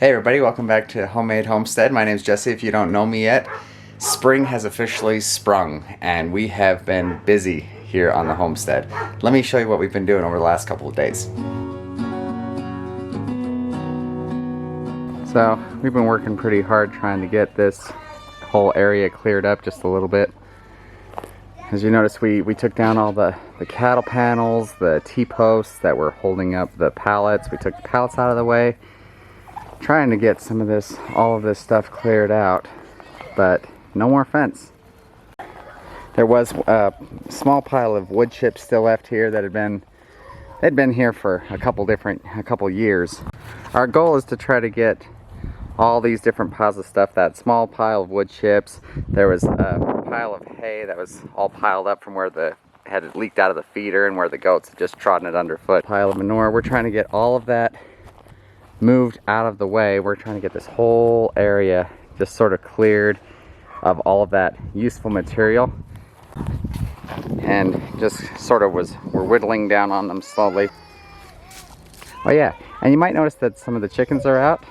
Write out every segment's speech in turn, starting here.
Hey everybody, welcome back to Homemade Homestead. My name is Jesse. If you don't know me yet, spring has officially sprung and we have been busy here on the homestead. Let me show you what we've been doing over the last couple of days. So we've been working pretty hard trying to get this whole area cleared up just a little bit. As you notice, we took down all the cattle panels, the T-posts that were holding up the pallets. We took the pallets out of the way, trying to get all of this stuff cleared out, but no more fence. There was a small pile of wood chips still left here that they'd been here for a couple years. Our goal is to try to get all these different piles of stuff. That small pile of wood chips, there was a pile of hay that was all piled up from where had leaked out of the feeder and where the goats had just trodden it underfoot. Pile of manure. We're trying to get all of that moved out of the way. We're trying to get this whole area just sort of cleared of all of that useful material, and just sort of we're whittling down on them slowly. Oh yeah, and you might notice that some of the chickens are out.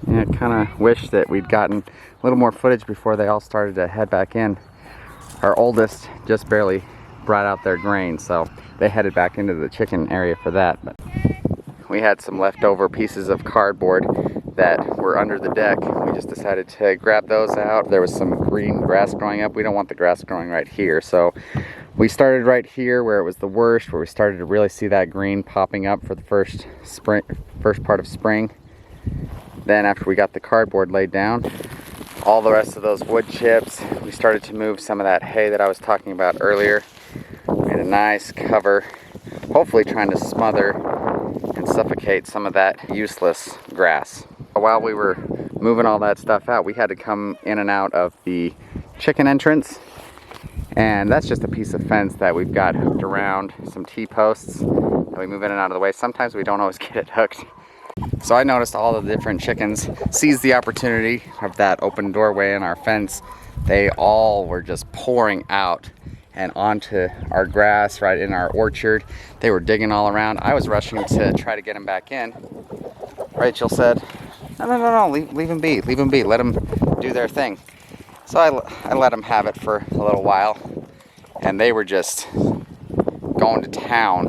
And I kind of wish that we'd gotten a little more footage before they all started to head back in. Our oldest just barely brought out their grain, so they headed back into the chicken area for that. But we had some leftover pieces of cardboard that were under the deck. We just decided to grab those out. There was some green grass growing up. We don't want the grass growing right here, so we started right here where it was the worst, where we started to really see that green popping up for the first part of spring. Then after we got the cardboard laid down, all the rest of those wood chips, we started to move some of that hay that I was talking about earlier. Made a nice cover, hopefully trying to smother and suffocate some of that useless grass. While we were moving all that stuff out, we had to come in and out of the chicken entrance, and that's just a piece of fence that we've got hooked around some T-posts that we move in and out of the way. Sometimes we don't always get it hooked. So I noticed all of the different chickens seized the opportunity of that open doorway in our fence. They all were just pouring out and onto our grass right in our orchard. They were digging all around. I was rushing to try to get them back in. Rachel said, no, leave them be, let them do their thing. So I let them have it for a little while, and they were just going to town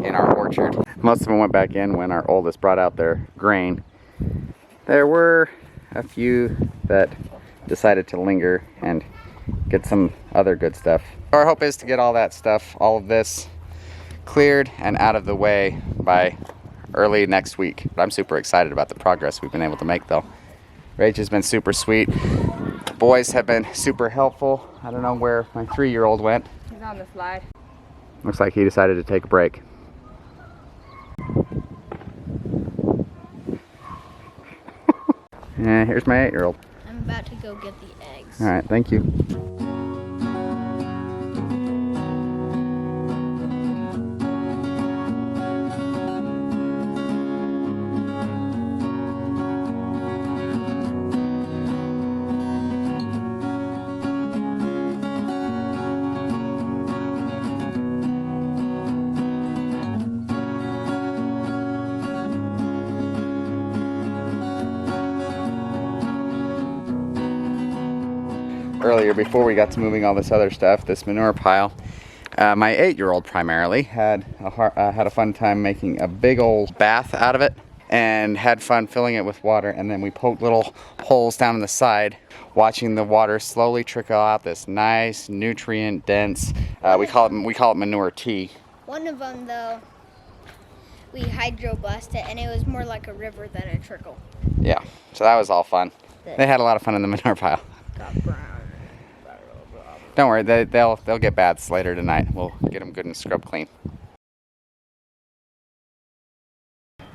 in our orchard. Most of them went back in when our oldest brought out their grain. There were a few that decided to linger and get some other good stuff. Our hope is to get all that stuff, all of this, cleared and out of the way by early next week. I'm super excited about the progress we've been able to make though. Rach has been super sweet. The boys have been super helpful. I don't know where my 3-year-old went. He's on the slide. Looks like he decided to take a break. And here's my 8-year-old. I'm about to go get the eggs. All right, thank you. Earlier, before we got to moving all this other stuff, this manure pile, my 8-year-old primarily had a fun time making a big old bath out of it and had fun filling it with water, and then we poked little holes down in the side, watching the water slowly trickle out this nice nutrient dense, we call it manure tea. One of them though, we hydroblast it and it was more like a river than a trickle. Yeah, so that was all fun. They had a lot of fun in the manure pile. Got brown. Don't worry, they'll get baths later tonight. We'll get them good and scrub clean. All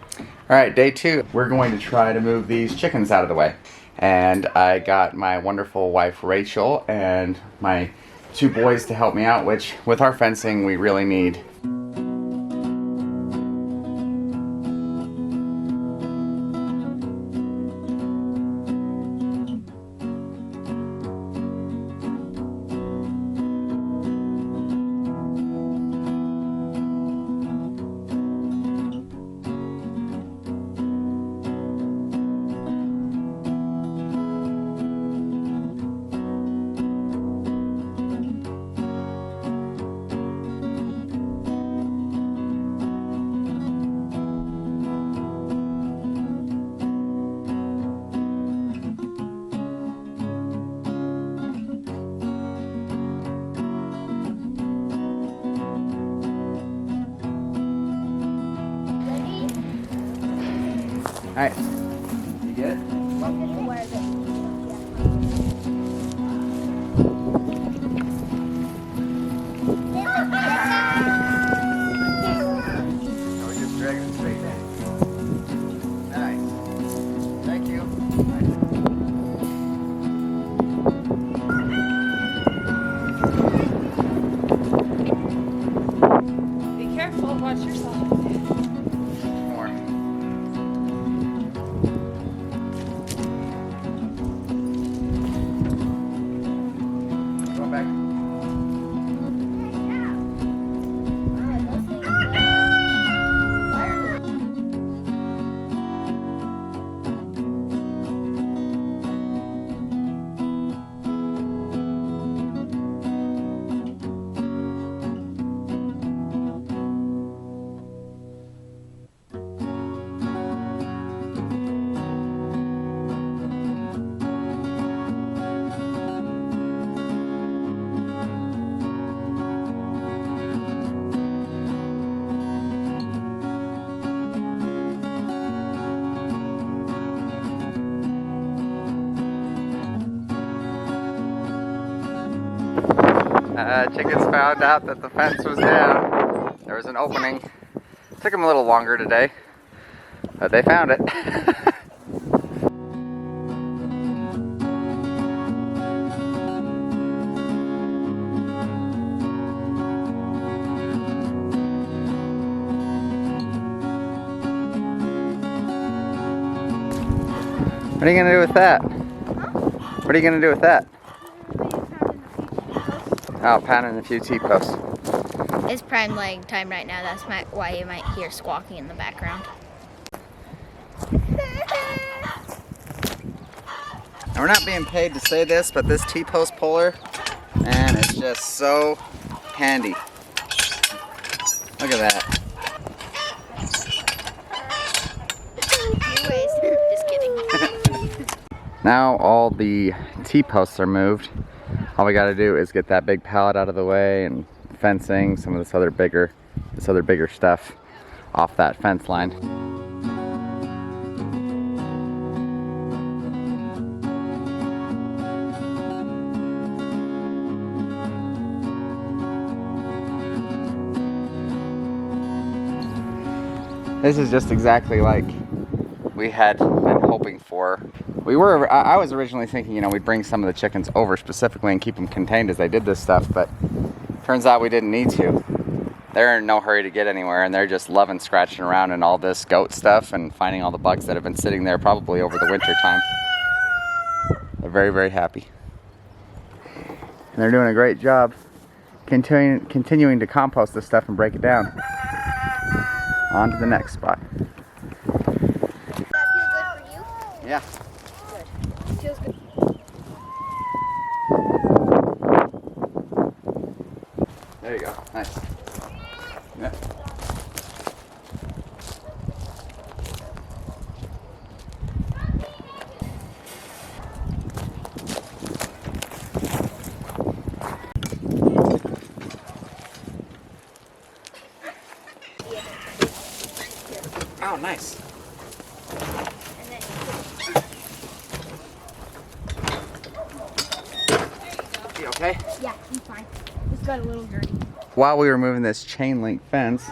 right, day 2. We're going to try to move these chickens out of the way. And I got my wonderful wife Rachel and my 2 boys to help me out, which with our fencing we really need. Alright. You get it? Where is it? So we're just dragging it straight in. Nice. Thank you. Be careful, watch yourself. More. Going back. Chickens found out that the fence was down. There was an opening. Took them a little longer today, but they found it. What are you gonna do with that? What are you gonna do with that? Oh, pounding a few T-posts. It's prime laying time right now. That's why you might hear squawking in the background. And we're not being paid to say this, but this T-post puller, man, it's just so handy. Look at that. Anyways, just kidding. Now all the T-posts are moved. All we gotta do is get that big pallet out of the way and fencing, some of this other bigger stuff off that fence line. This is just exactly like we had been hoping for. I was originally thinking, we'd bring some of the chickens over specifically and keep them contained as they did this stuff, but turns out we didn't need to. They're in no hurry to get anywhere, and they're just loving scratching around in all this goat stuff and finding all the bugs that have been sitting there probably over the winter time. They're very, very happy. And they're doing a great job continuing to compost this stuff and break it down. On to the next spot. Does that feel good for you? Yeah. Good. Feels good. There you go. Nice. Yeah. Oh, nice. And then You okay? yeah, I'm fine. It's got a little dirty. While we were moving this chain link fence,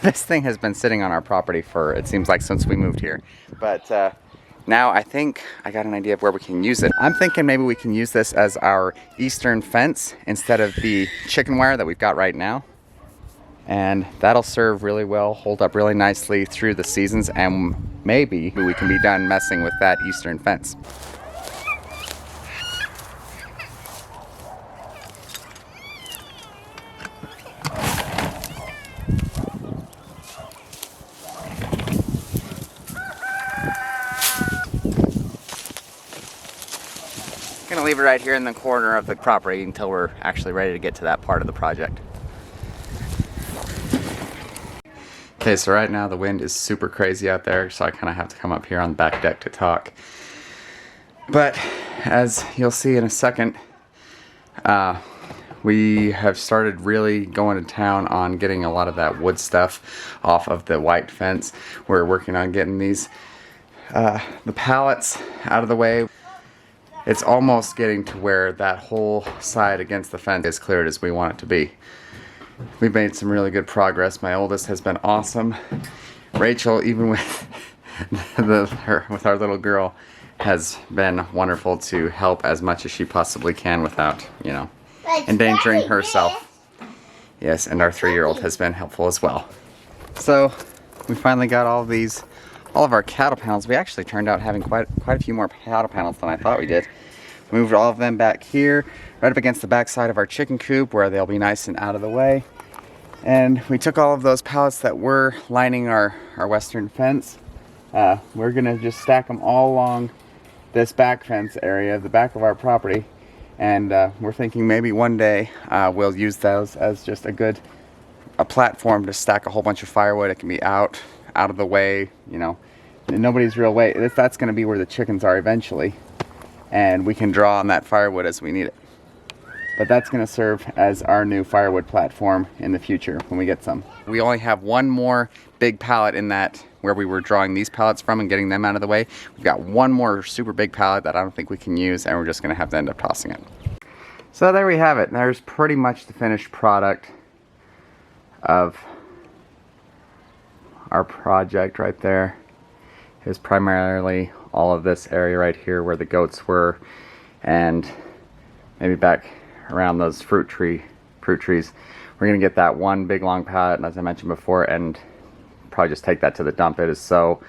this thing has been sitting on our property for, it seems like, since we moved here. But now I think I got an idea of where we can use it. I'm thinking maybe we can use this as our eastern fence instead of the chicken wire that we've got right now. And that'll serve really well, hold up really nicely through the seasons, and maybe we can be done messing with that eastern fence. Gonna leave it right here in the corner of the property until we're actually ready to get to that part of the project. Okay, so right now the wind is super crazy out there, so I kind of have to come up here on the back deck to talk. But as you'll see in a second, we have started really going to town on getting a lot of that wood stuff off of the white fence. We're working on getting these the pallets out of the way. It's almost getting to where that whole side against the fence is cleared as we want it to be. We've made some really good progress. My oldest has been awesome. Rachel, even with with our little girl, has been wonderful to help as much as she possibly can without, you know, endangering herself. Yes, and our 3-year-old has been helpful as well. So we finally got all of our cattle panels. We actually turned out having quite a few more cattle panels than I thought we did. Moved all of them back here, right up against the back side of our chicken coop where they'll be nice and out of the way. And we took all of those pallets that were lining our western fence. We're gonna just stack them all along this back fence area, the back of our property. And we're thinking maybe one day we'll use those as just a platform to stack a whole bunch of firewood. It can be out of the way, you know, nobody's real way. That's going to be where the chickens are eventually, and we can draw on that firewood as we need it. But that's going to serve as our new firewood platform in the future when we get some. We only have one more big pallet in that where we were drawing these pallets from and getting them out of the way. We've got one more super big pallet that I don't think we can use, and we're just going to have to end up tossing it. So there we have it. There's pretty much the finished product of our project right there. Is primarily all of this area right here where the goats were, and maybe back around those fruit trees. We're gonna get that one big long pallet, and as I mentioned before, and probably just take that to the dump. It is so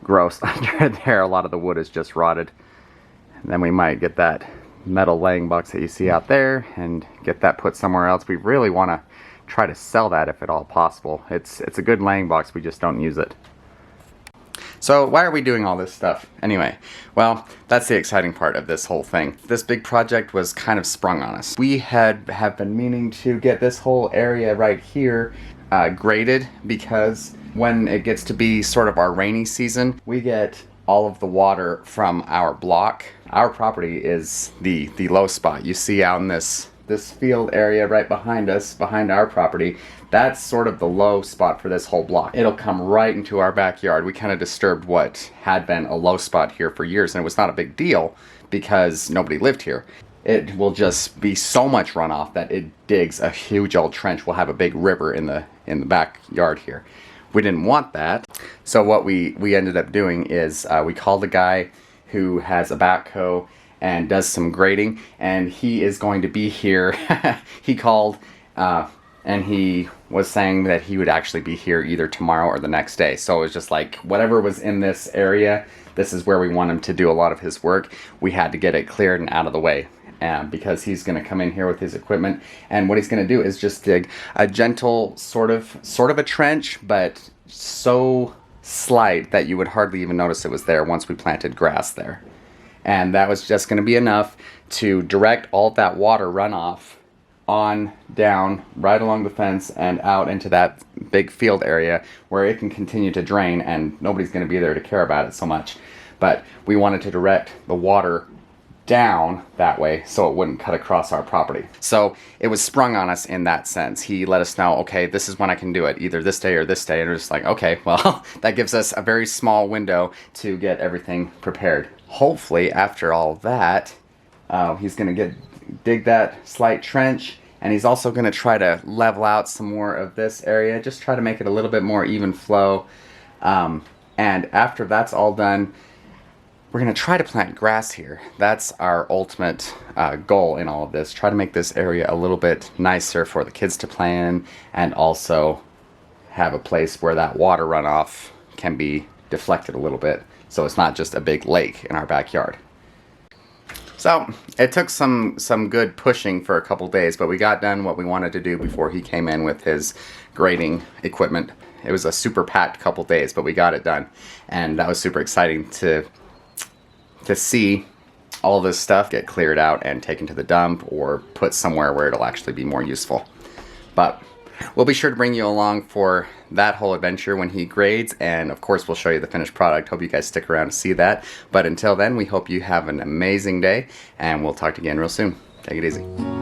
gross under there. A lot of the wood is just rotted. And then we might get that metal laying box that you see out there and get that put somewhere else. We really want to try to sell that if at all possible. It's a good laying box, we just don't use it. So why are we doing all this stuff anyway? Well, that's the exciting part of this whole thing. This big project was kind of sprung on us. We have been meaning to get this whole area right here graded, because when it gets to be sort of our rainy season, we get all of the water from our block. Our property is the low spot. You see out in this field area right behind us, behind our property, that's sort of the low spot for this whole block. It'll come right into our backyard. We kind of disturbed what had been a low spot here for years, and it was not a big deal because nobody lived here. It will just be so much runoff that it digs a huge old trench. We'll have a big river in the backyard here. We didn't want that, so what we ended up doing is we called a guy who has a backhoe and does some grading, and he is going to be here. He called and he was saying that he would actually be here either tomorrow or the next day. So it was just like, whatever was in this area, this is where we want him to do a lot of his work. We had to get it cleared and out of the way, because he's going to come in here with his equipment, and what he's going to do is just dig a gentle sort of a trench, but so slight that you would hardly even notice it was there once we planted grass there. And that was just going to be enough to direct all that water runoff on down right along the fence and out into that big field area where it can continue to drain, and nobody's going to be there to care about it so much. But we wanted to direct the water down that way so it wouldn't cut across our property. So it was sprung on us in that sense. He let us know, okay, this is when I can do it, either this day or this day. And we're just like, okay, well, that gives us a very small window to get everything prepared. Hopefully, after all that, he's going to dig that slight trench, and he's also going to try to level out some more of this area, just try to make it a little bit more even flow. And after that's all done, we're going to try to plant grass here. That's our ultimate goal in all of this. Try to make this area a little bit nicer for the kids to play in, and also have a place where that water runoff can be deflected a little bit, so it's not just a big lake in our backyard. So it took some good pushing for a couple days, but we got done what we wanted to do before he came in with his grading equipment. It was a super packed couple days, but we got it done, and that was super exciting to see all this stuff get cleared out and taken to the dump or put somewhere where it'll actually be more useful. But we'll be sure to bring you along for that whole adventure when he grades, and of course we'll show you the finished product. Hope you guys stick around to see that. But until then, we hope you have an amazing day, and we'll talk to you again real soon. Take it easy.